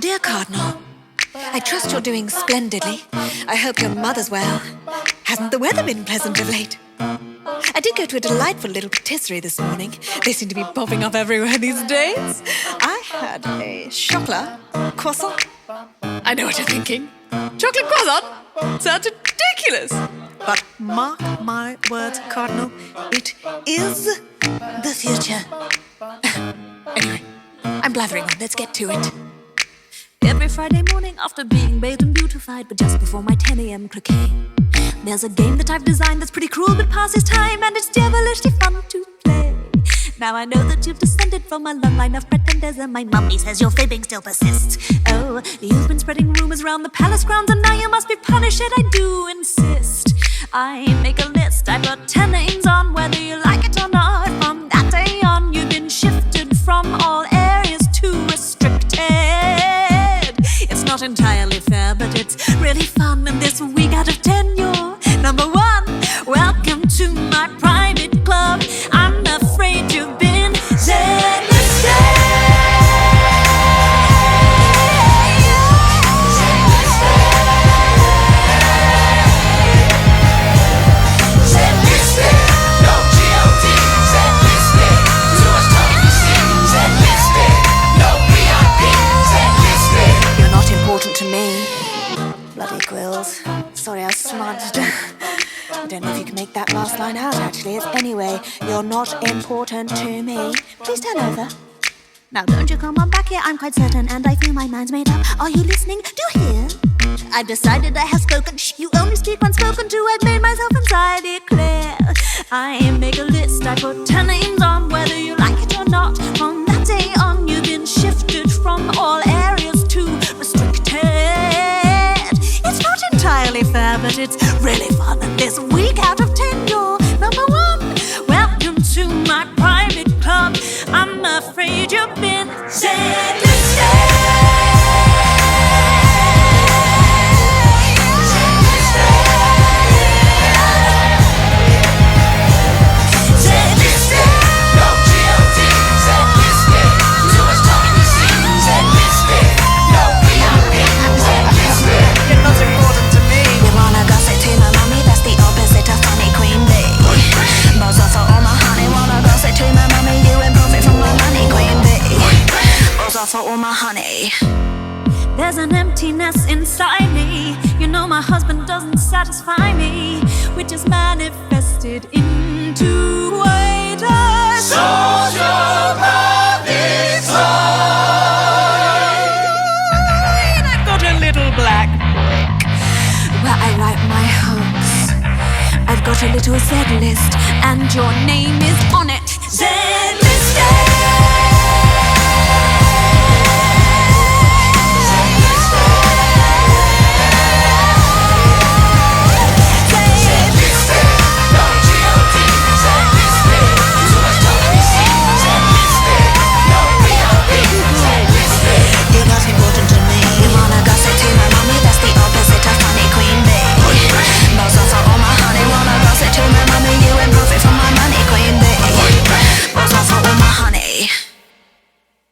Dear Cardinal, I trust you're doing splendidly. I hope your mother's well. Hasn't the weather been pleasant of late? I did go to a delightful little patisserie this morning. They seem to be popping up everywhere these days. I had a chocolate croissant. I know what you're thinking. Chocolate croissant? Sounds ridiculous. But mark my words, Cardinal, it is the future. Anyway, I'm blathering on. Let's get to it. Every Friday morning after being bathed and beautified, but just before my 10 a.m. croquet, there's a game that I've designed that's pretty cruel but passes time, and it's devilishly fun to play. Now I know that you've descended from a long line of pretenders, and my mummy says your fibbing still persists. Oh, you've been spreading rumors around the palace grounds, and now you must be punished, and I do insist. I make a list, I put 10 names on, whether you like it or not. From that day on, you've been shifted from all areas to restricted. It's not entirely fair, but it's really fun, and this week out of 10 you're number one. Welcome to my private club. I'm afraid you've been set to me. Bloody quills. Sorry I smudged. I don't know if you can make that last line out, actually. It's anyway, you're not important to me. Please turn over. Now don't you come on back here, I'm quite certain, and I feel my mind's made up. Are you listening? Do you hear? I've decided I have spoken. Shh, you only speak when spoken to. I've made myself entirely clear. I make a list, I put 10 names on, whether you like it or not. From that day on, you've been shifted from all areas to restricted. It's not entirely fair, but it's really fun, and this week out of 10 you're number one. Welcome to my private club. I'm afraid you've been set to for all my honey. There's an emptiness inside me. You know my husband doesn't satisfy me, which is manifested into waiters. Social public and I've got a little black book where I write my hopes. I've got a little Z list, and your name is on it.